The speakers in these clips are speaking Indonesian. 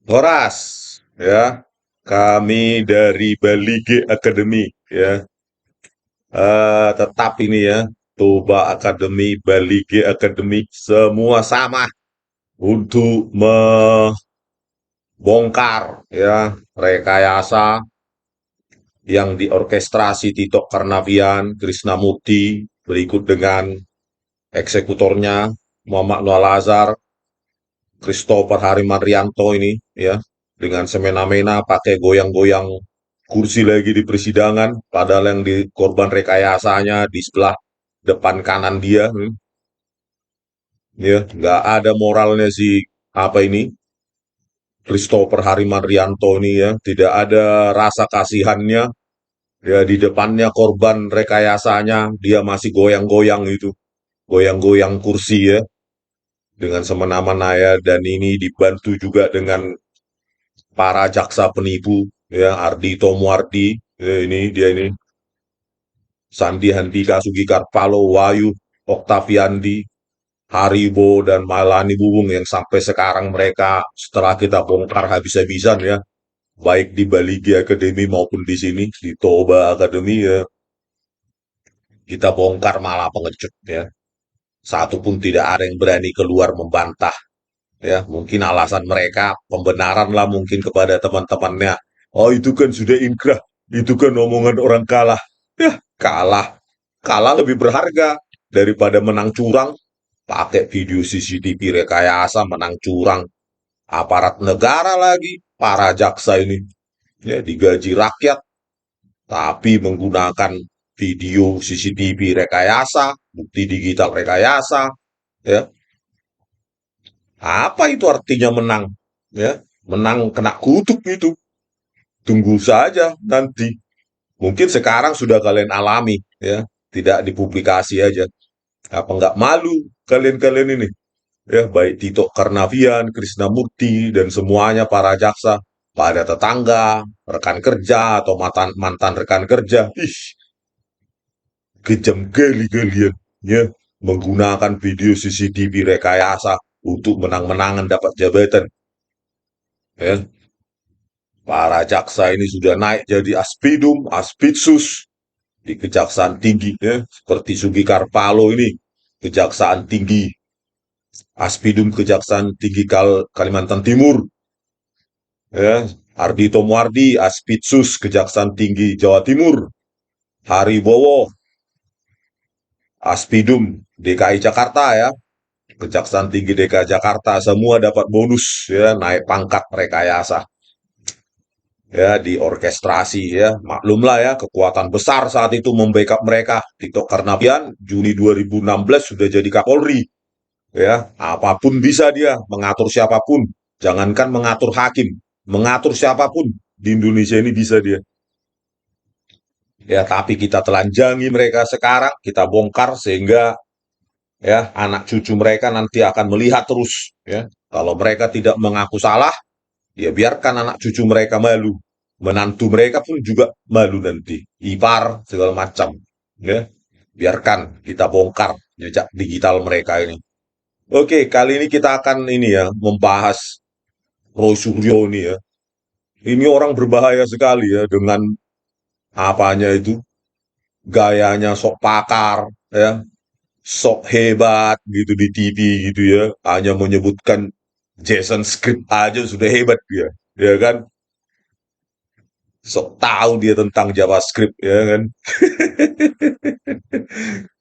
Horas, ya, kami dari Bali G Academy, ya, tetap ini ya, Toba Academy, Bali G Academy, semua sama untuk membongkar ya rekayasa yang diorkestrasi Tito Karnavian, Krishnamurti, berikut dengan eksekutornya Muhammad Noah Lazar, Christopher Harimanrianto ini ya dengan semena-mena pakai goyang-goyang kursi lagi di persidangan, padahal yang di korban rekayasanya di sebelah depan kanan dia, ya nggak ada moralnya si apa ini Christopher Harimanrianto ini ya, tidak ada rasa kasihannya ya di depannya korban rekayasanya dia masih goyang-goyang itu, goyang-goyang kursi ya dengan semena-mena ya, dan ini dibantu juga dengan para jaksa penipu ya Ardhito Muardi ya, ini dia ini Sandi Handika Sugikarpalo Wahyu Oktaviandi Haribo dan Malani Bubung yang sampai sekarang mereka setelah kita bongkar habis-habisan ya baik di Baligi Academy maupun di sini di Toba Academy ya kita bongkar malah pengecut ya satu pun tidak ada yang berani keluar membantah ya mungkin alasan mereka pembenaran lah mungkin kepada teman-temannya, oh itu kan sudah inkrah, itu kan omongan orang kalah ya, kalah kalah lebih berharga daripada menang curang pakai video CCTV rekayasa menang curang, aparat negara lagi para jaksa ini ya digaji rakyat tapi menggunakan video CCTV rekayasa bukti digital rekayasa ya, apa itu artinya menang? Ya, menang kena kutuk itu. Tunggu saja nanti. Mungkin sekarang sudah kalian alami, ya, tidak dipublikasi aja. Apa nggak malu kalian-kalian ini? Ya, baik Tito Karnavian, Krishnamurti, dan semuanya para jaksa, pada tetangga, rekan kerja, atau mantan, mantan rekan kerja. Ih, kejam kali kalian. Ya, menggunakan video CCTV rekayasa untuk menang-menangan dapat jabatan. Ya, para jaksa ini sudah naik jadi aspidum, aspidsus di Kejaksaan Tinggi ya, seperti Sugikarpalo ini, Kejaksaan Tinggi, aspidum Kejaksaan Tinggi Kalimantan Timur, ya, Ardhito Muardi, aspidsus Kejaksaan Tinggi Jawa Timur, Haribowo, aspidum DKI Jakarta ya, Kejaksaan Tinggi DKI Jakarta, semua dapat bonus ya, naik pangkat rekayasa. Ya diorkestrasi ya maklumlah ya kekuatan besar saat itu membackup mereka Tito Karnavian Juni 2016 sudah jadi Kapolri ya apapun bisa dia mengatur siapapun jangankan mengatur hakim mengatur siapapun di Indonesia ini bisa dia ya tapi kita telanjangi mereka sekarang kita bongkar sehingga ya anak cucu mereka nanti akan melihat terus ya kalau mereka tidak mengaku salah ya biarkan anak cucu mereka malu, menantu mereka pun juga malu nanti, ipar segala macam, ya. Biarkan kita bongkar jejak digital mereka ini. Oke, kali ini kita akan ini ya membahas Roy Suryo ini ya. Ini orang berbahaya sekali ya dengan apanya itu, gayanya sok pakar ya, sok hebat gitu di TV gitu ya, hanya menyebutkan Jason Script aja sudah hebat dia, ya kan? Sok tahu dia tentang JavaScript ya kan.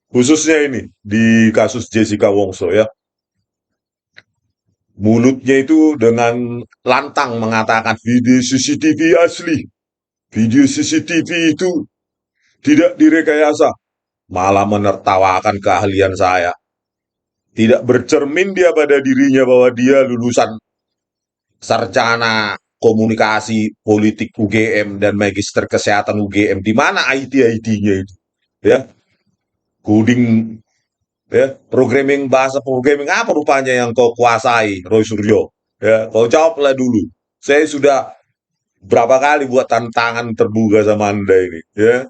Khususnya ini di kasus Jessica Wongso ya. Mulutnya itu dengan lantang mengatakan video CCTV asli. Video CCTV itu tidak direkayasa. Malah menertawakan keahlian saya. Tidak bercermin dia pada dirinya bahwa dia lulusan sarjana komunikasi politik UGM dan magister kesehatan UGM. Di mana IT-IT-nya itu? Ya, coding ya programming bahasa programming apa rupanya yang kau kuasai Roy Suryo ya kau jawablah dulu, saya sudah berapa kali buat tantangan terbuka sama anda ini ya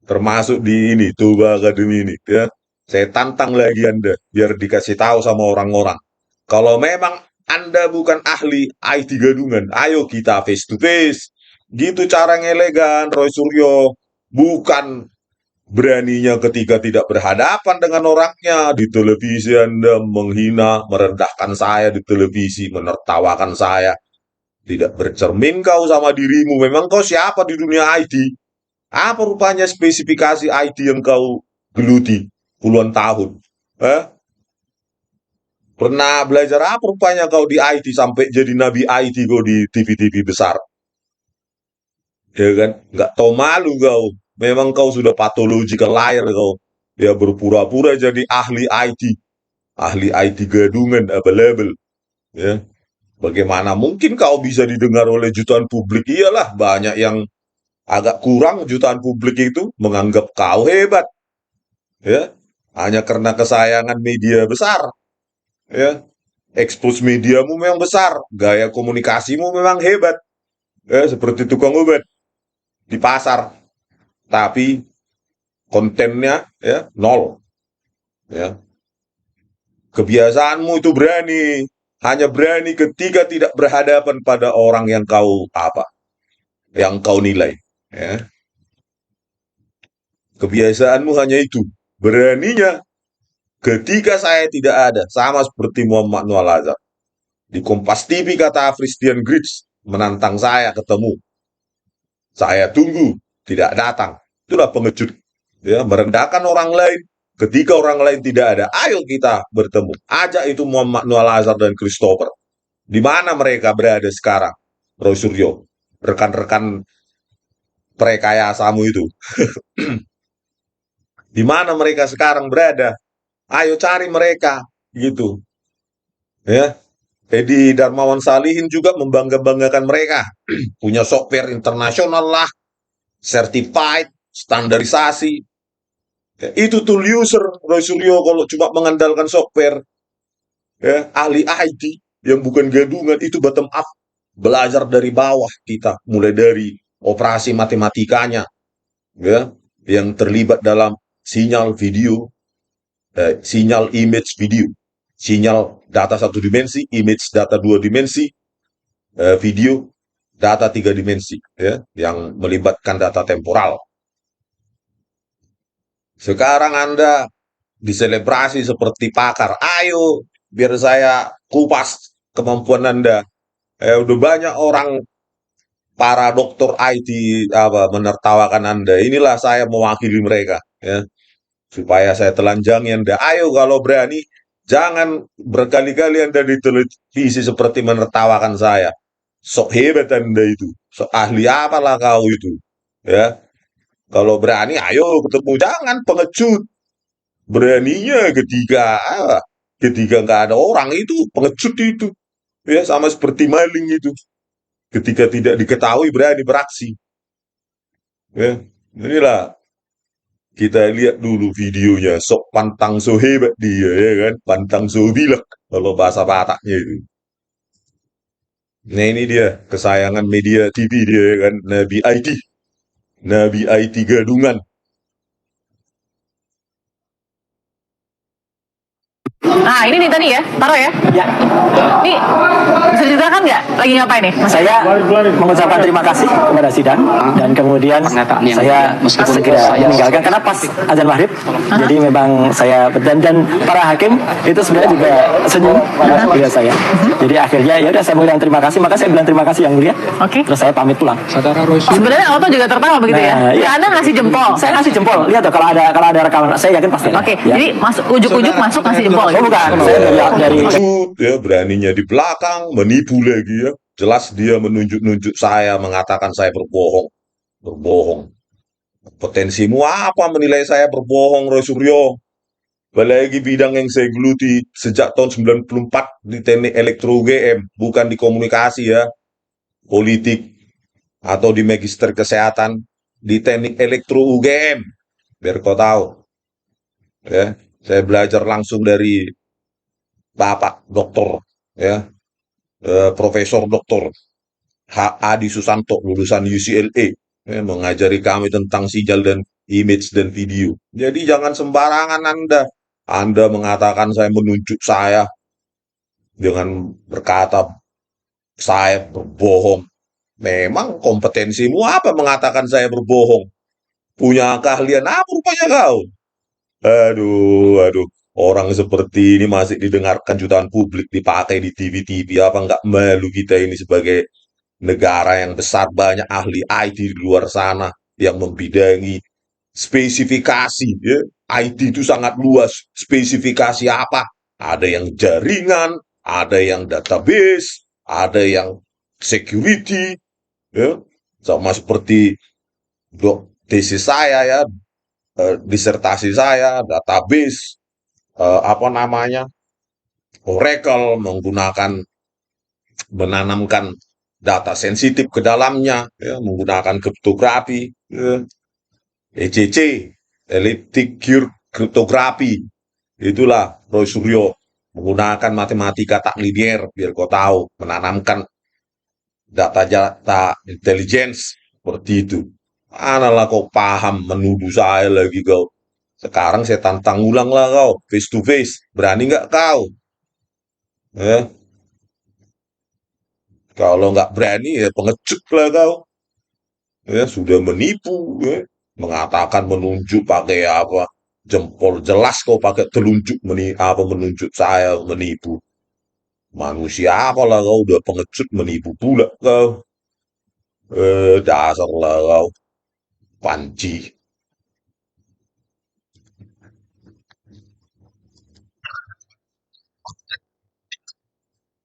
termasuk di ini Toba Academy ini ya saya tantang lagi anda biar dikasih tahu sama orang-orang kalau memang Anda bukan ahli IT gadungan. Ayo kita face to face. Gitu cara yang elegan, Roy Suryo. Bukan beraninya ketika tidak berhadapan dengan orangnya. Di televisi Anda menghina, merendahkan saya di televisi, menertawakan saya. Tidak bercermin kau sama dirimu. Memang kau siapa di dunia IT? Apa rupanya spesifikasi IT yang kau geluti puluhan tahun? Eh? Pernah belajar apa rupanya kau di IT sampai jadi nabi IT kau di TV-TV besar? Ya kan? Nggak tahu malu kau. Memang kau sudah pathological liar kau. Ya berpura-pura jadi ahli IT. Ahli IT gadungan available. Ya. Bagaimana mungkin kau bisa didengar oleh jutaan publik? Iyalah, banyak yang agak kurang jutaan publik itu menganggap kau hebat. Ya. Hanya karena kesayangan media besar. Ya. Expose mediamu memang besar. Gaya komunikasimu memang hebat. Ya, seperti tukang obat di pasar. Tapi kontennya ya nol. Ya. Kebiasaanmu itu berani, hanya berani ketika tidak berhadapan pada orang yang kau apa, yang kau nilai. Ya. Kebiasaanmu hanya itu, beraninya ketika saya tidak ada, sama seperti Muhammad Noah Lazar. Di Kompas TV kata Christian Grits menantang saya ketemu. Saya tunggu, tidak datang. Itulah pengecut. Ya, merendahkan orang lain. Ketika orang lain tidak ada, ayo kita bertemu. Ajak itu Muhammad Noah Lazar dan Christopher. Di mana mereka berada sekarang? Roy Suryo, rekan-rekan prekayasamu itu. Di mana mereka sekarang berada? Ayo cari mereka, gitu. Ya, Edi Darmawan Salihin juga membangga-banggakan mereka. Punya software internasional lah, certified, standarisasi. Ya, itu tool user, Roy Suryo kalau cuma mengandalkan software. Ya, ahli IT yang bukan gadungan, itu bottom up. Belajar dari bawah kita, mulai dari operasi matematikanya, ya, yang terlibat dalam sinyal video, sinyal image video, sinyal data satu dimensi, image data dua dimensi, video data tiga dimensi, ya, yang melibatkan data temporal. Sekarang Anda diselebrasi seperti pakar. Ayo, biar saya kupas kemampuan Anda. Udah banyak orang para dokter IT apa menertawakan Anda. Inilah saya mewakili mereka, ya. Supaya saya telanjangi Anda. Ayo kalau berani, jangan berkali-kali Anda di televisi seperti menertawakan saya. Sok hebat Anda itu. Sok ahli apalah kau itu. Ya. Kalau berani, ayo ketemu. Jangan pengecut. Beraninya ketika nggak ada orang itu pengecut itu. Ya, sama seperti maling itu. Ketika tidak diketahui berani beraksi. Ya, inilah kita lihat dulu videonya, sok pantang so hebat dia, ya kan? Pantang so bilek, kalau bahasa Bataknya itu. Nah ini dia, kesayangan media TV dia, ya kan? Nabi IT. Nabi IT gadungan. Nah, ini nih tadi ya, taruh ya. Ya, Nih, bisa diceritakan nggak lagi ngapain nih, Mas? saya mengucapkan terima kasih kepada sidang dan kemudian Pernyataan yang saya meskipun segera saya meninggalkan karena pas azan maghrib. Jadi memang saya dan para hakim itu sebenarnya juga senyum pada saya. Jadi akhirnya ya udah saya bilang terima kasih, maka saya bilang terima kasih yang mulia. Oke. Terus saya pamit pulang. Saudara Roysul Sebenarnya Auto juga tertawa begitu ya. Nah, iya. Ya, Anda ngasih jempol. Saya ngasih jempol. Lihat tuh kalau ada rekaman, saya yakin pasti. Oke, Ya. jadi masuk ujuk-ujuk masuk ngasih jempol. Oh bukan, saya dari Ya, beraninya di belakang, menipu lagi ya. Jelas dia menunjuk-nunjuk saya, mengatakan saya berbohong. Berbohong. Potensimu apa menilai saya berbohong, Roy Suryo? Apalagi bidang yang saya geluti sejak tahun 94 di teknik elektro UGM, bukan di komunikasi ya, politik, atau di magister kesehatan, di teknik elektro UGM. Biar kau tahu, ya. Saya belajar langsung dari Bapak Doktor, ya, Profesor Doktor H. Adi Susanto, lulusan UCLA, ya, mengajari kami tentang sinyal dan image dan video. Jadi jangan sembarangan Anda. Anda mengatakan saya menunjuk saya, dengan berkata saya berbohong. Memang kompetensimu apa mengatakan saya berbohong? Punya keahlian apa rupanya kau? Aduh, aduh. Orang seperti ini masih didengarkan jutaan publik, dipakai di TV-TV. Apa nggak malu kita ini sebagai negara yang besar, banyak ahli IT di luar sana yang membidangi spesifikasi, ya. IT itu sangat luas. Spesifikasi apa? Ada yang jaringan, ada yang database, ada yang security, ya. Sama seperti tesis saya, ya, disertasi saya, database, apa namanya, Oracle, menanamkan data sensitif ke dalamnya, ya, menggunakan kriptografi, ya, ECC, elliptic cryptography. Itulah Roy Suryo menggunakan matematika tak linear, biar kau tahu, menanamkan data-data intelligence seperti itu. Manalah kau paham, menuduh saya lagi kau. Sekarang saya tantang ulang lah kau, face to face. Berani nggak kau? Ya, kalau nggak berani ya pengecut lah kau. Ya, sudah menipu, ya. Mengatakan menunjuk pakai apa? Jempol, jelas kau pakai telunjuk menunjuk saya menipu. Manusia apalah kau, udah pengecut menipu pula kau. Dasar lah kau, panci.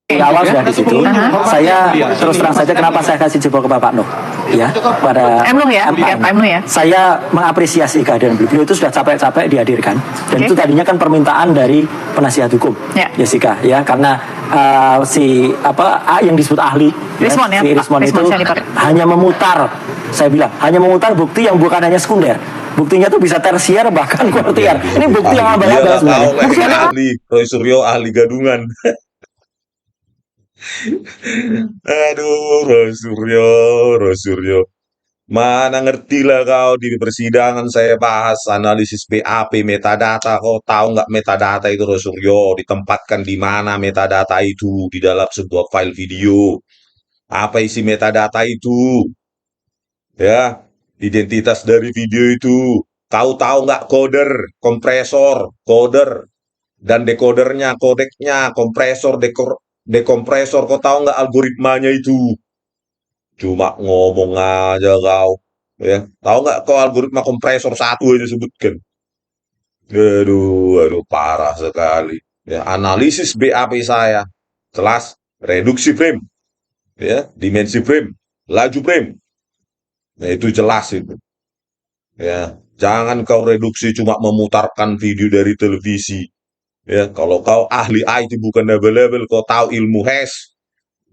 Di awal sudah di situ. Saya terus terang saja kenapa saya kasih jempol ke Bapak Nuh, ya, pada Nuh ya, Pak Nuh ya. Saya mengapresiasi kehadiran beliau itu sudah capek-capek dihadirkan, dan itu tadinya kan permintaan dari penasihat hukum, Jessica, ya, karena si yang disebut ahli, Rismon, ya, si Rismon itu Syarifat. hanya memutar, saya bilang hanya memutar bukti yang bukan hanya sekunder. Buktinya tuh bisa tersier bahkan kuartier. Ini bukti yang abal-abal sebenarnya. Bukti ahli, Roy Suryo ahli gadungan. Aduh, Roy Suryo. Mana ngerti lah kau, di persidangan saya bahas analisis BAP metadata. Kau tahu nggak metadata itu, Roy Suryo? Ditempatkan di mana metadata itu di dalam sebuah file video? Apa isi metadata itu? Ya, identitas dari video itu. Kau tahu nggak coder, kompresor, coder, dan decodernya, kodeknya, kompresor, dekompresor. Kau tahu nggak algoritmanya itu? Cuma ngomong aja kau. Ya, tahu nggak kau algoritma kompresor satu aja sebutkan? Aduh, aduh, parah sekali. Ya, analisis BAP saya jelas reduksi frame, ya, dimensi frame, laju frame. Nah, itu jelas itu. Ya, jangan kau reduksi cuma memutarkan video dari televisi. Ya, kalau kau ahli IT bukan level-level, kau tahu ilmu hash.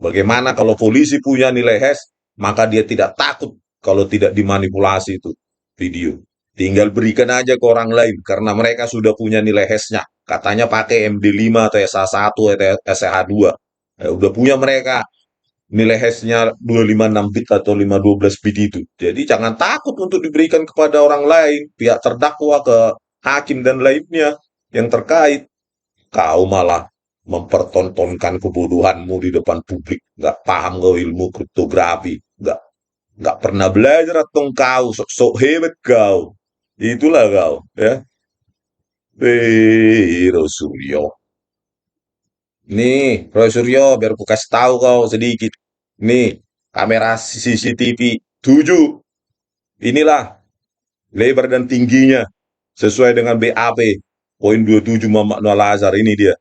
Bagaimana kalau polisi punya nilai hash, maka dia tidak takut kalau tidak dimanipulasi itu video. Tinggal berikan aja ke orang lain karena mereka sudah punya nilai hashnya. Katanya pakai MD5 atau SH1 atau SH2. Ya, udah punya mereka nilai hashnya 256 bit atau 512 bit itu. Jadi jangan takut untuk diberikan kepada orang lain, pihak terdakwa, ke hakim dan lainnya yang terkait. Kau malah mempertontonkan kebodohanmu di depan publik. Nggak paham kau ilmu kriptografi. Nggak pernah belajar atau kau. Sok hebat kau. Itulah kau. Ya. Roy Suryo. Nih, Roy Suryo, biar aku kasih tahu kau sedikit. Nih, kamera CCTV 7. Inilah lebar dan tingginya sesuai dengan BAP. Poin 27 Muhammad Noah Lazar, ini dia.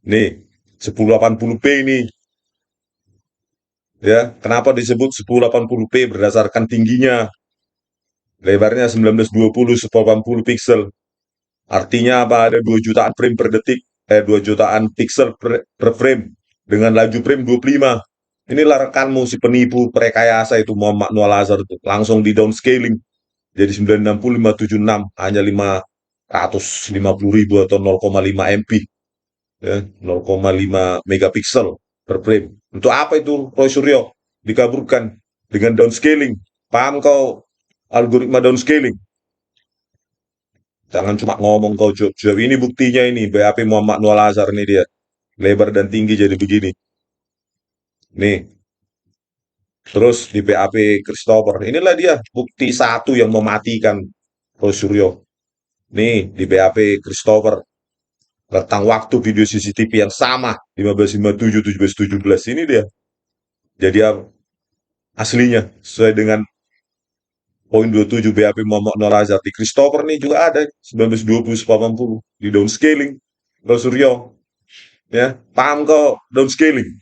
Nih, 1080p ini. Ya, kenapa disebut 1080p berdasarkan tingginya? Lebarnya 1920 1080 pixel. Artinya apa? Ada 2 jutaan frame per detik, 2 jutaan pixel per frame dengan laju frame 25. Inilah rekanmu si penipu perekayasa itu Muhammad Noah Lazar itu. Langsung di downscaling jadi 960 576 hanya 550.000 atau 0,5 MP. Ya, 0,5 megapiksel per frame. Untuk apa itu Roy Suryo dikaburkan dengan downscaling? Paham kau algoritma downscaling? Jangan cuma ngomong kau, Job. Ini buktinya ini BAP Muhammad Noah Lazar ini dia. lebar dan tinggi jadi begini. Nih, terus di BAP Christopher. Inilah dia bukti satu yang mematikan Roy Suryo. Nih, di BAP Christopher. Rentang waktu video CCTV yang sama 1557 1717 ini dia. Jadi aslinya sesuai dengan poin 27 BAP Muhammad Nur Azhar. Di Christopher nih juga ada 1920 80 di downscaling Roy Suryo. Ya, paham kok downscaling?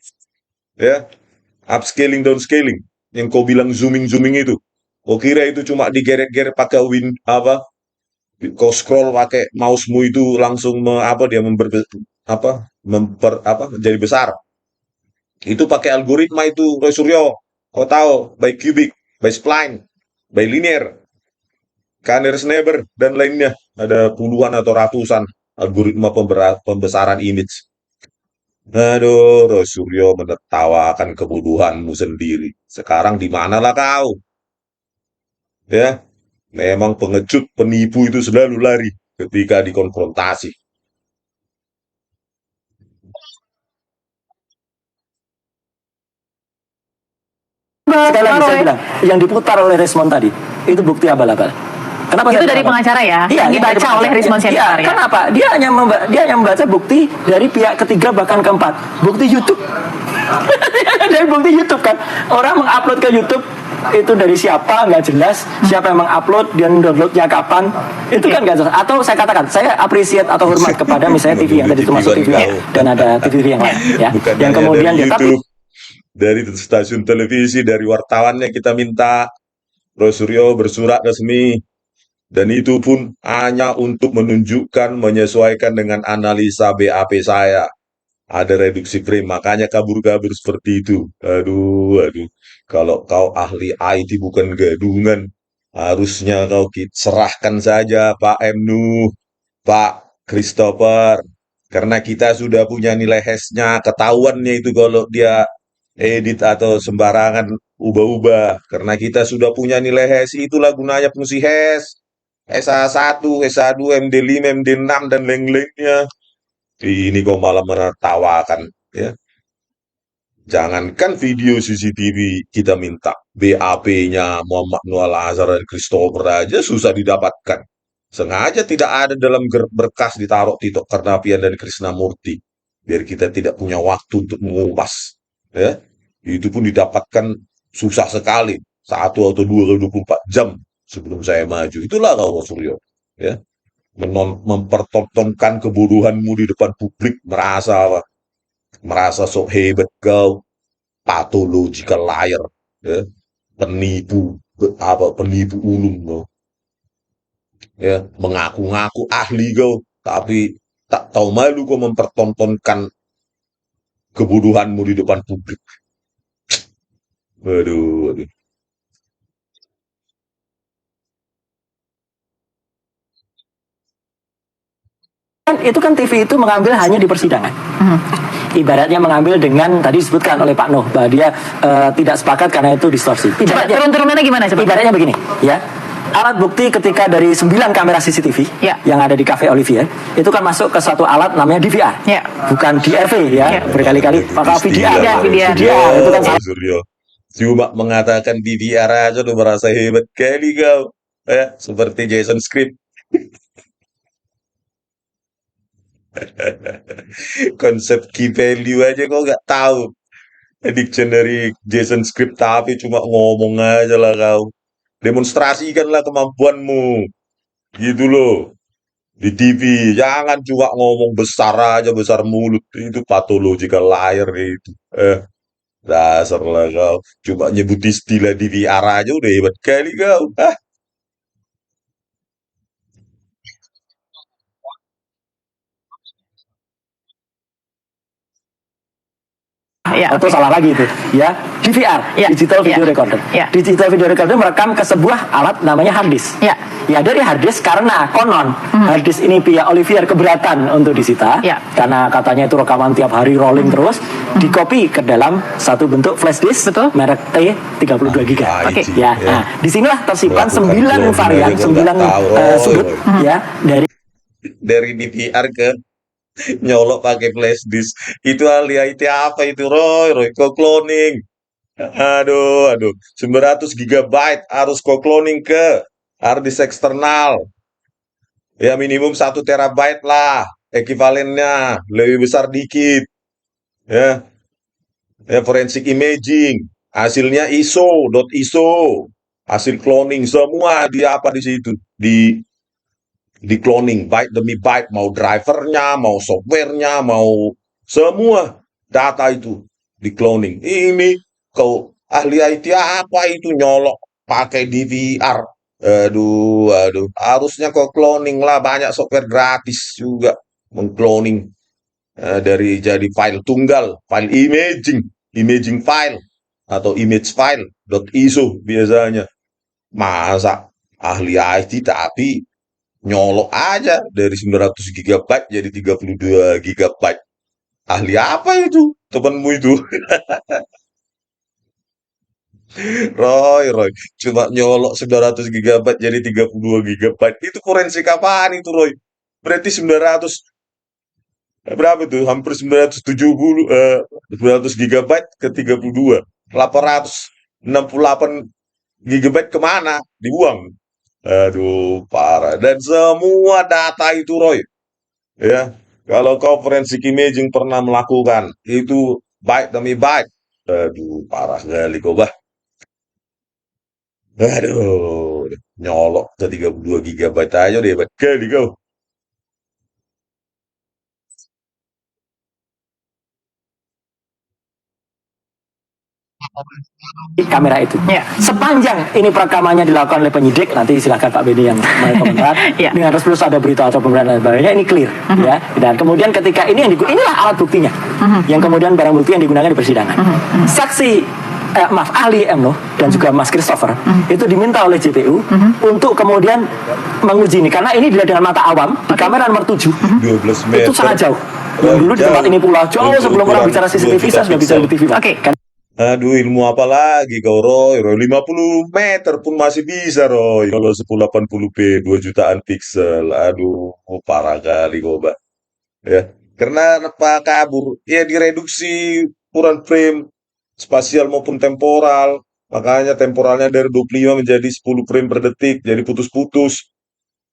Ya, upscaling downscaling yang kau bilang zooming itu. Kau kira itu cuma digeret-geret pakai kau scroll pakai mousemu itu langsung jadi besar. Itu pakai algoritma itu Roy Suryo. Kau tahu by cubic, by spline, by linear, Kanner-Schreiber dan lainnya. Ada puluhan atau ratusan algoritma pembesaran image. Aduh, Roy Suryo menertawakan kebodohanmu sendiri. Sekarang di manalah kau? Ya, memang pengecut, penipu itu selalu lari ketika dikonfrontasi. Sekali lagi saya bilang, yang diputar oleh Resmond tadi itu bukti abal-abal. Kenapa Itu saya dari bilang? pengacara ya, Iya, yang dibaca dari oleh pengacara. Rismond Iya, Sianipar ya. kenapa? Dia hanya membaca bukti dari pihak ketiga bahkan keempat. Bukti YouTube. Dari bukti YouTube kan. Orang mengupload ke YouTube itu dari siapa nggak jelas, siapa yang mengupload dan downloadnya kapan, itu kan nggak jelas. Atau saya katakan, saya appreciate atau hormat kepada misalnya TV yang tadi itu masuk TV ya, dan ada TV yang lain ya, Bukan yang hanya kemudian dari dia tapi YouTube, dari stasiun televisi, dari wartawannya kita minta Roy Suryo bersurat resmi. Dan itu pun hanya untuk menunjukkan, menyesuaikan dengan analisa BAP saya. Ada reduksi frame, makanya kabur-kabur seperti itu. Aduh. Kalau kau ahli IT bukan gadungan, harusnya kau serahkan saja Pak Nuh, Pak Christopher. Karena kita sudah punya nilai hashnya, ketahuannya itu kalau dia edit atau sembarangan ubah-ubah. Karena kita sudah punya nilai hash, itulah gunanya fungsi hash. SA1, SA2, MD5, MD6, dan lain-lainnya. Ini kok malah menertawakan, ya. Jangankan video CCTV kita minta, BAP-nya Muhammad Nur Azhar dan Christopher aja susah didapatkan. Sengaja tidak ada dalam berkas ditaruh Tito Karnavian dan Krishnamurti, biar kita tidak punya waktu untuk mengupas. Ya, itu pun didapatkan susah sekali, 1 atau 2 kali 24 jam sebelum saya maju. Itulah kau Suryo, ya, mempertontonkan kebodohanmu di depan publik, merasa sok hebat kau, pathological liar, ya, penipu ulung kau, ya, mengaku-ngaku ahli kau, tapi tak tahu malu kau mempertontonkan kebodohanmu di depan publik. Aduh. itu kan TV itu mengambil hanya di persidangan. Ibaratnya mengambil dengan tadi disebutkan oleh Pak Nuh bahwa dia tidak sepakat karena itu distorsi. Coba turun-turunannya gimana coba? Ibaratnya begini, ya. Alat bukti ketika dari 9 kamera CCTV ya, yang ada di Cafe Olivier itu kan masuk ke satu alat namanya DVR, ya, bukan DRV ya, berkali-kali maka VDR itu kan Suryo cuma mengatakan DVR aja udah merasa hebat kali kau, ya, seperti Jason Script. Konsep key value aja kok nggak tahu. Dictionary Jason Script tapi cuma ngomong aja lah kau. Demonstrasikanlah kemampuanmu. Gitu loh. Di TV jangan cuma ngomong besar aja, besar mulut. Itu pathological liar itu. Dasar lah kau. Cuma nyebut istilah DVR aja udah hebat kali kau. Atau salah lagi itu ya, DVR, digital video recorder. Digital video recorder merekam ke sebuah alat namanya hard disk. Ya dari hard disk karena konon hard disk ini pihak Olivier keberatan untuk disita karena katanya itu rekaman tiap hari rolling terus, dikopi ke dalam satu bentuk flash disk merek T32 GB. Ya, nah disinilah tersimpan 9 varian, 9 sudut ya dari DVR ke nyolok pakai flash disk. Itu ahli IT apa itu, Roy? Roy, kok cloning? Aduh, 900 gigabyte harus kau cloning ke hard disk eksternal. Ya minimum 1 terabyte lah, ekuivalennya lebih besar dikit. Ya, ya forensic imaging, hasilnya ISO. Hasil cloning semua di apa di situ, di cloning byte demi byte, mau drivernya, mau softwarenya, mau semua data itu di cloning. Ini kau ahli IT apa itu nyolok pakai DVR? Aduh, harusnya kau cloning lah, banyak software gratis juga mengcloning dari jadi file tunggal, file imaging file atau image file .iso biasanya. Masa ahli IT tapi nyolok aja dari 900 gigabyte jadi 32 gigabyte. Ahli apa itu? Temanmu itu. Roy. Cuma nyolok 900 gigabyte jadi 32 gigabyte. Itu forensik apaan itu, Roy? Berarti 900, berapa itu? Hampir 970, 900 gigabyte ke 32. 868 gigabyte kemana? Dibuang. Aduh, parah. Dan semua data itu, Roy. Ya, kalau kau forensik imaging pernah melakukan, itu byte demi byte. Aduh, parah kali kau, bah. Aduh, nyolok ke 32 gigabyte aja deh, hebat kali kau. Di kamera itu. Sepanjang ini perekamannya dilakukan oleh penyidik, nanti silakan Pak Beni yang komentar. Dengan terus ada berita atau pemberantasan sebagainya, ini clear, ya. Dan kemudian ketika ini yang inilah alat buktinya, yang kemudian barang bukti yang digunakan di persidangan. Saksi ahli MNO dan juga Mas Christopher itu diminta oleh JPU untuk kemudian menguji ini, karena ini dilihat dengan mata awam di kamera nomor 7 12 meter. itu sangat jauh. Yang dulu di tempat ini pula jauh sebelum orang bicara CCTV, saya sudah bisa di TV. Kan Aduh, ilmu apa lagi kau, Roy? 50 meter pun masih bisa, Roy. Kalau 1080p 2 jutaan piksel. Aduh, parah kali kau, Mbak. Ya, karena apa kabur? Ya direduksi ukuran frame spasial maupun temporal. Makanya temporalnya dari 25 menjadi 10 frame per detik, jadi putus-putus.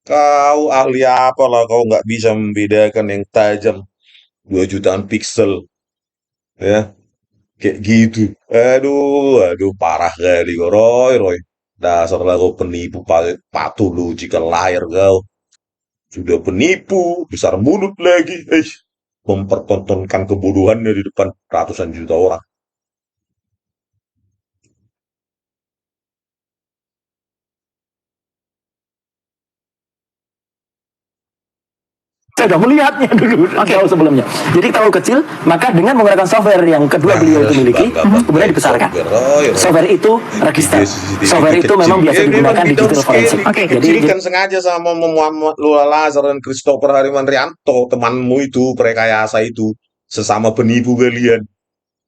Kau ahli apa lah, kau nggak bisa membedakan yang tajam 2 jutaan piksel, ya. Kayak gitu. Aduh, parah kali kau, Roy. Dasar lah kau penipu, patological liar kau. Sudah penipu, besar mulut lagi. Mempertontonkan kebodohannya di depan ratusan juta orang. saya sudah melihatnya dulu jauh sebelumnya. Jadi tahu kecil, maka dengan menggunakan software yang kedua beliau itu miliki, kemudian dibesarkan. Software itu register. Software itu memang biasa digunakan di digital forensik. Jadi kan sengaja sama Muhammad Lula Lazar dan Christopher Harimanrianto, temanmu itu, perekayasa itu, sesama penipu kalian.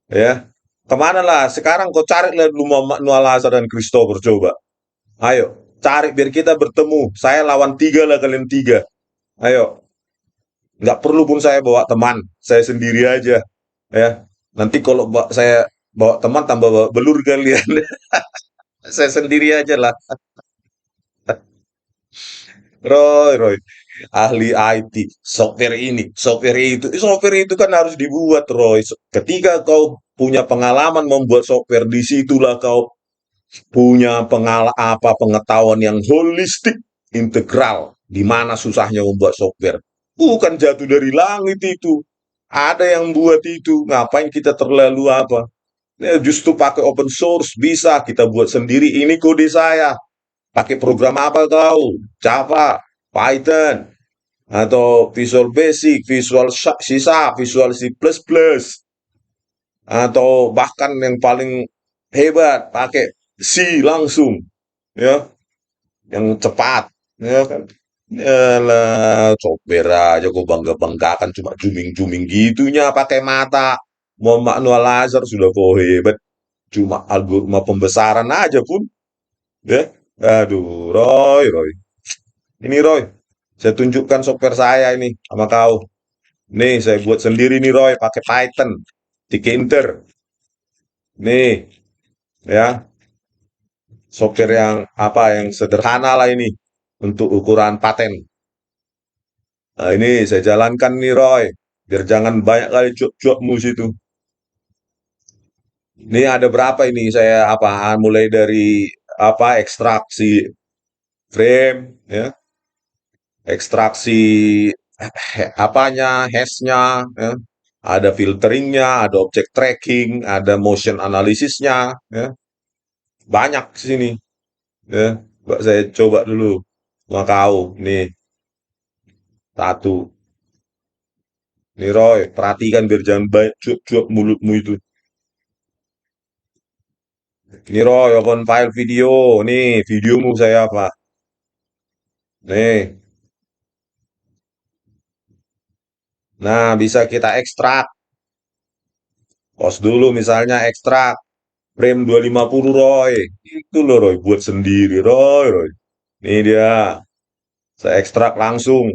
Ya, kemana lah? Sekarang kau cari lah dulu Muhammad Lula Lazar dan Christopher, coba. Ayo, cari biar kita bertemu. Saya lawan 3 lah, kalian 3. Ayo, nggak perlu pun saya bawa teman, saya sendiri aja, ya. Nanti kalau saya bawa teman tambah belur kalian. Saya sendiri aja lah. Roy, ahli IT, software itu kan harus dibuat, Roy. Ketika kau punya pengalaman membuat software, disitulah kau punya pengetahuan yang holistik, integral, di mana susahnya membuat software. Bukan jatuh dari langit itu. Ada yang buat itu. Ngapain kita terlalu apa? Ya, justru pakai open source bisa kita buat sendiri. Ini kode saya. Pakai program apa tahu? Java, Python, atau Visual Basic, Visual C Sharp, Visual C++, atau bahkan yang paling hebat pakai C langsung, ya, yang cepat, ya kan. Yalah, sopir aja gue bangga-banggakan cuma juming-juming gitunya pakai mata. Muhammad Noah Lazar sudah kok hebat. Cuma algoritma pembesaran aja pun. Ya. Aduh, Roy. Ini Roy. Saya tunjukkan software saya ini sama kau. Nih, saya buat sendiri nih Roy, pakai Python, Tkinter. Nih, ya, software yang apa yang sederhana lah ini untuk ukuran paten. Nah, ini saya jalankan nih Roy, biar jangan banyak kali cuap-cuapmu situ. Ini ada berapa ini saya apa mulai dari apa ekstraksi frame ya, ekstraksi apanya, hashnya, ya. Ada filteringnya, ada object tracking, ada motion analisisnya, ya. Banyak di sini, ya. Coba saya coba dulu sama kau. Nih, satu. Nih Roy, perhatikan biar jangan banyak cuap-cuap mulutmu itu. Nih Roy, open file video. Nih, videomu saya apa? Nih. Nah, bisa kita ekstrak. Pos dulu misalnya ekstrak frame 250 Roy. Itu loh Roy, buat sendiri Roy, Roy. Ini dia. Saya ekstrak langsung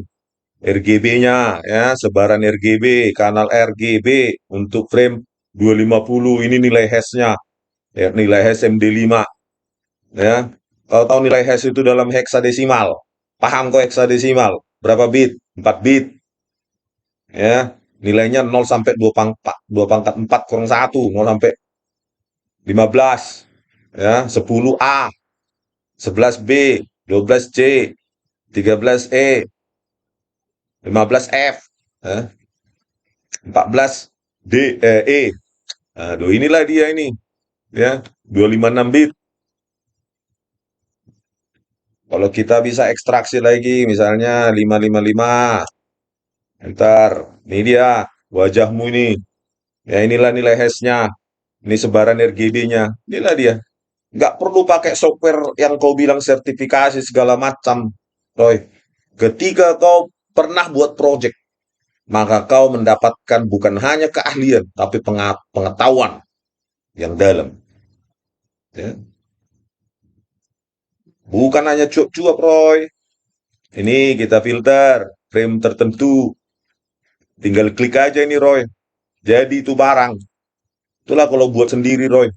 RGB-nya ya, sebaran RGB, kanal RGB untuk frame 250. Ini nilai hash-nya. Ya, nilai hash MD5 ya. Kalau tahu nilai hash itu dalam heksadesimal. Paham kok heksadesimal? Berapa bit? 4 bit. Ya, nilainya 0 sampai 2 pangkat 4 kurang 1, 0 sampai 15 ya, 10A, 11B, 12C, 13E, 15F, ya, 14E. Aduh, inilah dia ini ya, 256 bit. Kalau kita bisa ekstraksi lagi misalnya 555. Ntar, ini dia wajahmu ini. Ya inilah nilai hash-nya. Ini sebaran RGB-nya. Inilah dia. Nggak perlu pakai software yang kau bilang sertifikasi segala macam, Roy. Ketika kau pernah buat project, maka kau mendapatkan bukan hanya keahlian, tapi pengetahuan yang dalam. Ya. Bukan hanya cuap-cuap, Roy. Ini kita filter frame tertentu. Tinggal klik aja ini, Roy. Jadi itu barang. Itulah kalau buat sendiri, Roy.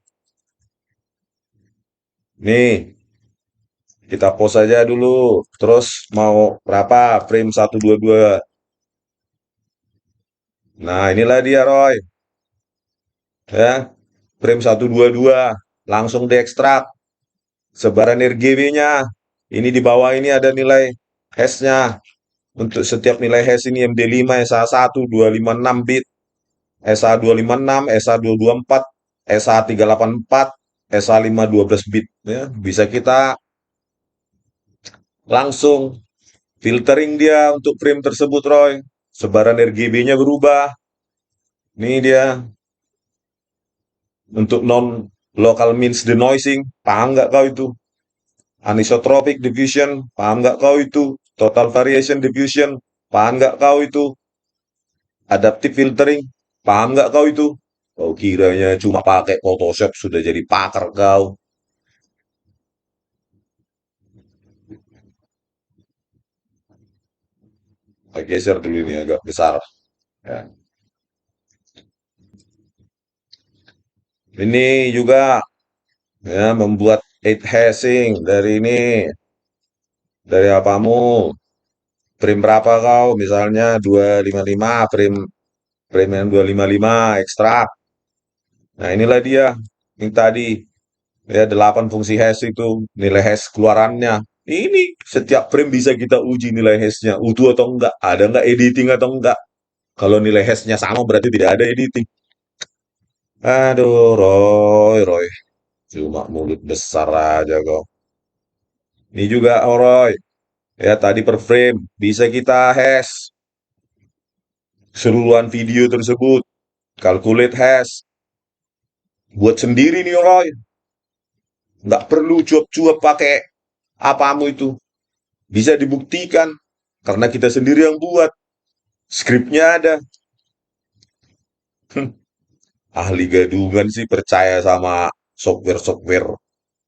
Nih, kita pause aja dulu. Terus mau berapa frame 122. Nah, inilah dia, Roy. Ya, frame 122. Langsung diekstrak. Sebaran RGB-nya. Ini di bawah ini ada nilai hash-nya. Untuk setiap nilai hash ini MD5, SA1, 256 bit. SA256, SA224, SA384, SA5 12 bit. Ya, bisa kita langsung filtering dia untuk frame tersebut, Roy. Sebaran RGB-nya berubah. Ini dia. Untuk non-local means denoising. Paham nggak kau itu? Anisotropic diffusion. Paham nggak kau itu? Total variation diffusion. Paham nggak kau itu? Adaptive filtering. Paham nggak kau itu? Kau kiranya cuma pakai Photoshop sudah jadi pakar kau. Saya geser dulu ini agak besar. Ya. Ini juga ya membuat 8 hashing dari ini, dari apamu, frame berapa kau, misalnya 255, frame yang 255 ekstrak. Nah inilah dia yang tadi ya 8 fungsi hash itu nilai hash keluarannya. Ini setiap frame bisa kita uji nilai hashnya utuh atau enggak, ada enggak editing atau enggak. Kalau nilai hashnya sama berarti tidak ada editing. Aduh, Roy, cuma mulut besar aja kau. Ini juga, oh Roy, ya tadi per frame bisa kita hash seluruhan video tersebut, calculate hash, buat sendiri nih Roy, nggak perlu cuap-cuap pakai apamu itu, bisa dibuktikan karena kita sendiri yang buat, skripnya ada. Ahli gadungan sih percaya sama software-software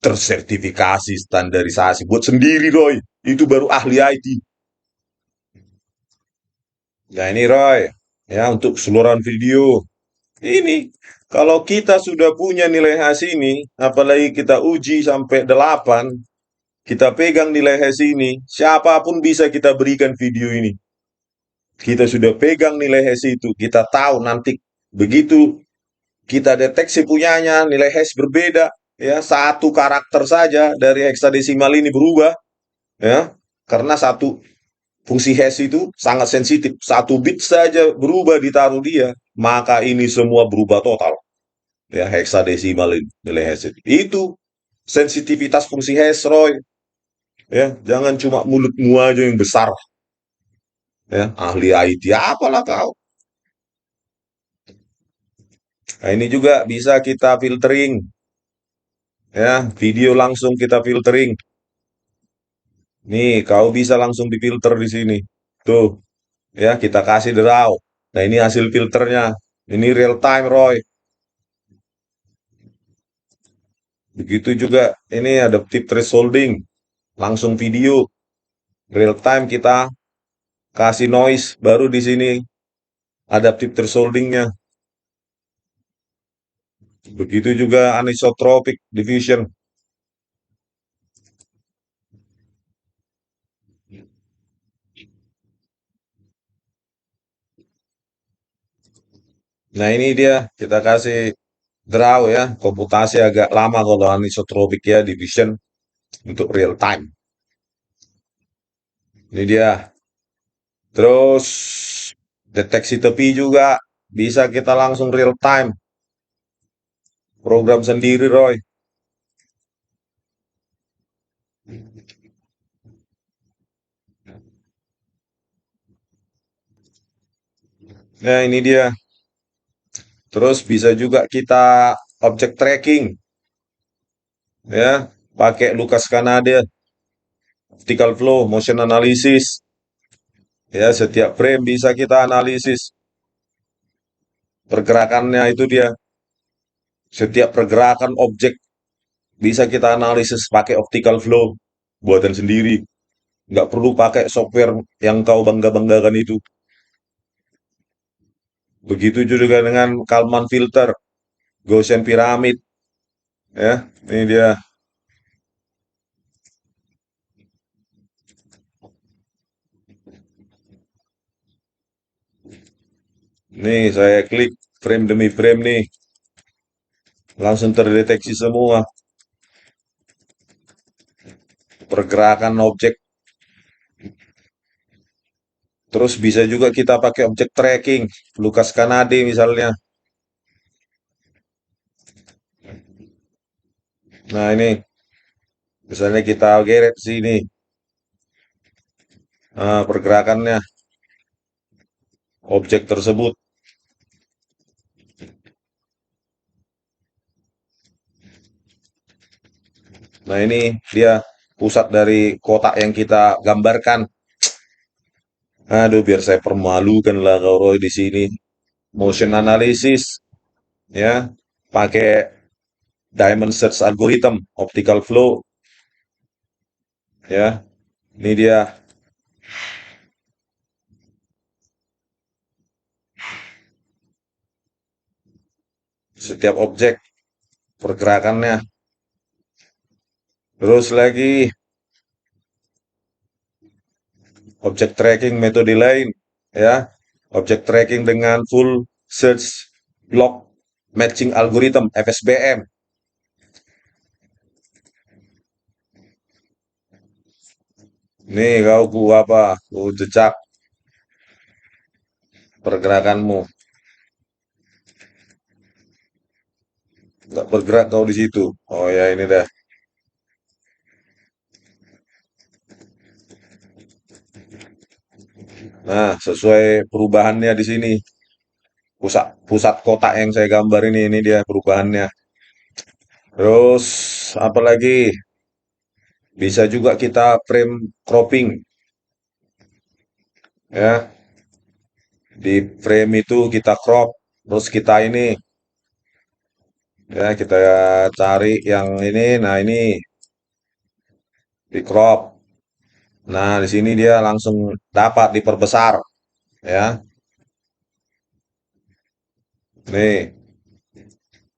tersertifikasi, standarisasi, buat sendiri Roy, itu baru ahli IT. Nah ini Roy, ya untuk keseluruhan video. Ini kalau kita sudah punya nilai hash ini, apalagi kita uji sampai 8, kita pegang nilai hash ini, siapapun bisa kita berikan video ini. Kita sudah pegang nilai hash itu, kita tahu nanti begitu kita deteksi punyanya nilai hash berbeda, ya satu karakter saja dari heksadesimal ini berubah, ya karena satu fungsi hash itu sangat sensitif, satu bit saja berubah ditaruh dia, maka ini semua berubah total, ya heksadesimal ini nilai hash itu sensitivitas fungsi hash, Roy, ya jangan cuma mulutmu aja yang besar, ya ahli IT apalah kau. Nah, ini juga bisa kita filtering, ya video langsung kita filtering. Nih, kau bisa langsung difilter di sini. Tuh, ya kita kasih draw. Nah, ini hasil filternya. Ini real time, Roy. Begitu juga ini adaptive thresholding. Langsung video. Real time kita kasih noise baru di sini adaptive thresholdingnya. Begitu juga anisotropic diffusion. Nah, ini dia kita kasih draw ya. Komputasi agak lama kalau anisotropic ya diffusion untuk real time. Ini dia. Terus deteksi tepi juga bisa kita langsung real time. Program sendiri, Roy. Nah, ini dia. Terus bisa juga kita object tracking, ya, pakai Lucas Canada, optical flow, motion analysis. Ya, setiap frame bisa kita analisis pergerakannya itu dia. Setiap pergerakan objek bisa kita analisis pakai optical flow buatan sendiri. Nggak perlu pakai software yang kau bangga-banggakan itu. Begitu juga dengan Kalman filter, Gaussian pyramid, ya. Ini dia. Nih, saya klik frame demi frame nih. Langsung terdeteksi semua pergerakan objek. Terus bisa juga kita pakai objek tracking, Lucas Canada misalnya. Nah, ini misalnya kita geret sini. Nah, pergerakannya objek tersebut. Nah, ini dia pusat dari kotak yang kita gambarkan. Aduh, biar saya permalukan lah kau Roy di sini. Motion analysis, ya, pakai diamond search algorithm, optical flow, ya. Ini dia. Setiap objek pergerakannya. Terus lagi objek tracking metode lain, ya. Objek tracking dengan full search block matching algorithm FSBM. Nih kau ku apa? Ku jejak pergerakanmu. Nggak bergerak kau di situ. Oh ya ini dah. Nah, sesuai perubahannya di sini. Pusat pusat kotak yang saya gambar ini dia perubahannya. Terus apa lagi? Bisa juga kita frame cropping, ya. Di frame itu kita crop, terus kita ini, ya kita cari yang ini. Nah ini di crop. Nah di sini dia langsung dapat diperbesar, ya. Nih,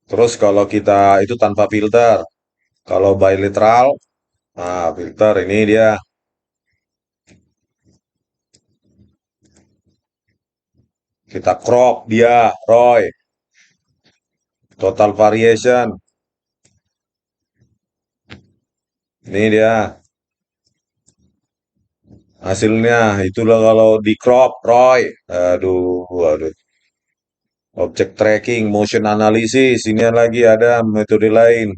terus kalau kita itu tanpa filter, kalau bilateral, nah filter ini dia. Kita crop dia, Roy. Total variation. Ini dia hasilnya. Itulah kalau di crop, Roy. Aduh, aduh. Object tracking, motion analysis. Ini lagi ada metode lain.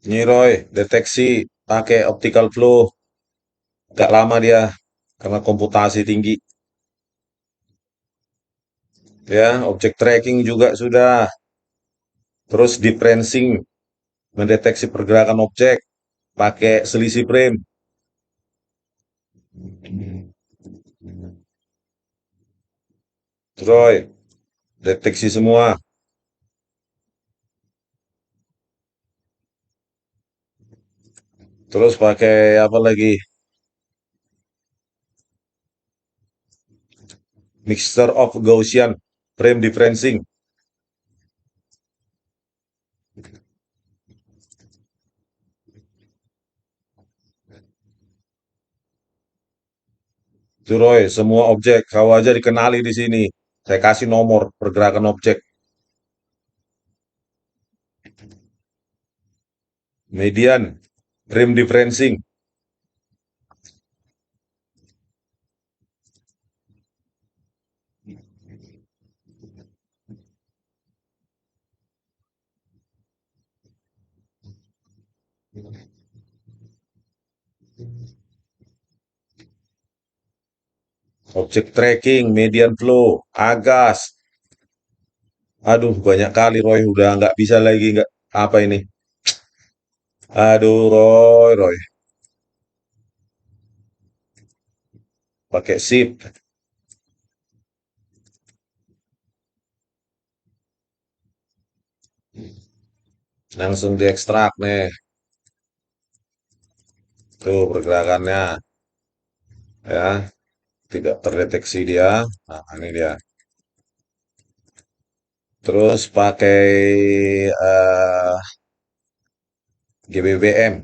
Ini Roy, deteksi pakai optical flow. Agak lama dia karena komputasi tinggi. Ya, object tracking juga sudah. Terus differencing, mendeteksi pergerakan objek pakai selisih frame. Roy, deteksi semua. Terus pakai apa lagi? Mixture of Gaussian, frame differencing. Itu Roy, semua objek kau aja dikenali di sini. Saya kasih nomor pergerakan objek. Median, frame differencing. Object tracking, median flow, agas. Aduh, banyak kali Roy, udah nggak bisa lagi nggak apa ini. Aduh, Roy, Roy, pakai shift, langsung diekstrak nih. Tuh pergerakannya, ya, tidak terdeteksi dia. Nah, ini dia. Terus pakai GBBM.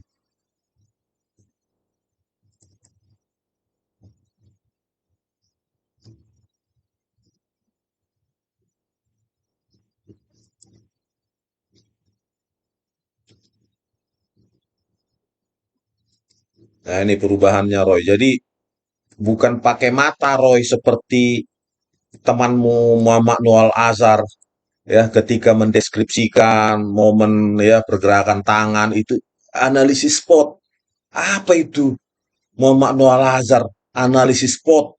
Nah, ini perubahannya Roy. Jadi bukan pakai mata Roy seperti temanmu Muhammad Noel Azhar ya ketika mendeskripsikan momen ya pergerakan tangan itu analisis spot. Apa itu Muhammad Noel Azhar analisis spot?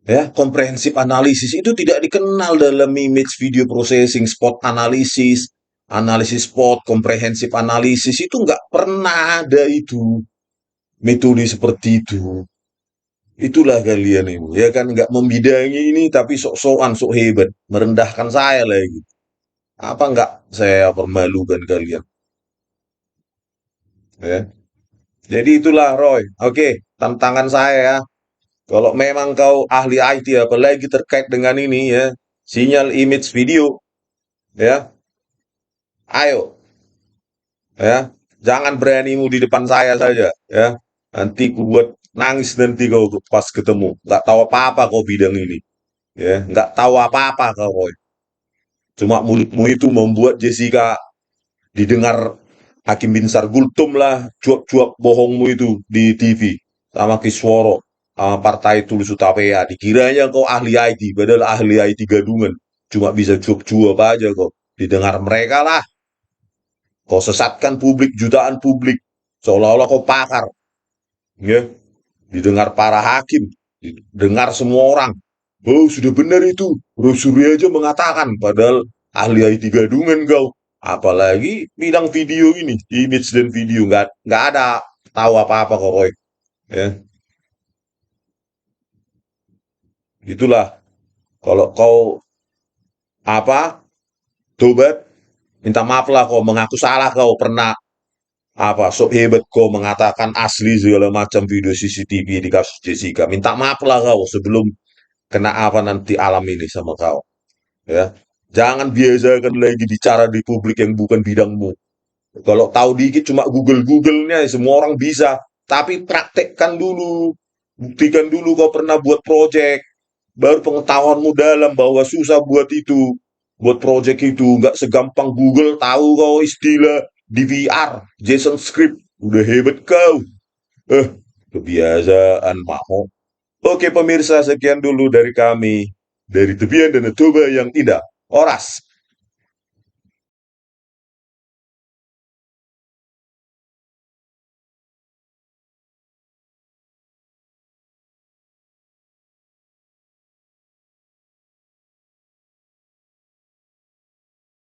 Ya, komprehensif analisis itu tidak dikenal dalam image video processing, spot analisis, analisis spot, komprehensif analisis itu nggak pernah ada itu metode seperti itu. Itulah kalian ini, ya kan nggak membidangi ini tapi sok-sokan sok hebat, merendahkan saya lagi. Apa nggak saya permalukan kalian? Ya. Jadi itulah Roy. Oke, tantangan saya ya. Kalau memang kau ahli IT apalagi terkait dengan ini ya, sinyal image video ya, ayo ya, jangan beranimu di depan saya saja ya. Nanti ku buat nangis nanti kau pas ketemu. Nggak tahu apa-apa kau bidang ini ya, nggak tahu apa-apa kau Roy. Cuma mulutmu itu membuat Jessica didengar Hakim bin Sargultum lah, cuap-cuap bohongmu itu di TV sama Kisworo, sama Partai Tulus Utapea. Dikiranya kau ahli IT, padahal ahli IT gadungan. Cuma bisa cuap-cuap aja kau. Didengar mereka lah. Kau sesatkan publik, jutaan publik. Seolah-olah kau pakar. Ya, didengar para hakim, didengar semua orang. Oh, sudah benar itu. Rosuri aja mengatakan, padahal ahli IT gadungan kau. Apalagi bidang video ini, image dan video nggak ada tahu apa-apa kok Roy. Ya, itulah kalau kau apa tobat Minta maaf lah kau, mengaku salah kau, pernah apa sok hebat kau mengatakan asli segala macam video CCTV di kasus Jessica. Minta maaf lah kau sebelum kena apa nanti alam ini sama kau. Ya, jangan biasakan lagi bicara di publik yang bukan bidangmu. Kalau tahu dikit cuma Google-Google-nya semua orang bisa. Tapi praktekkan dulu. Buktikan dulu kau pernah buat project. Baru pengetahuanmu dalam bahwa susah buat itu. Buat project itu. Nggak segampang Google tahu kau istilah DVR, JSON script. Udah hebat kau. Kebiasaan mau. Oke pemirsa, sekian dulu dari kami. Dari tepian dan toba yang indah. Oras.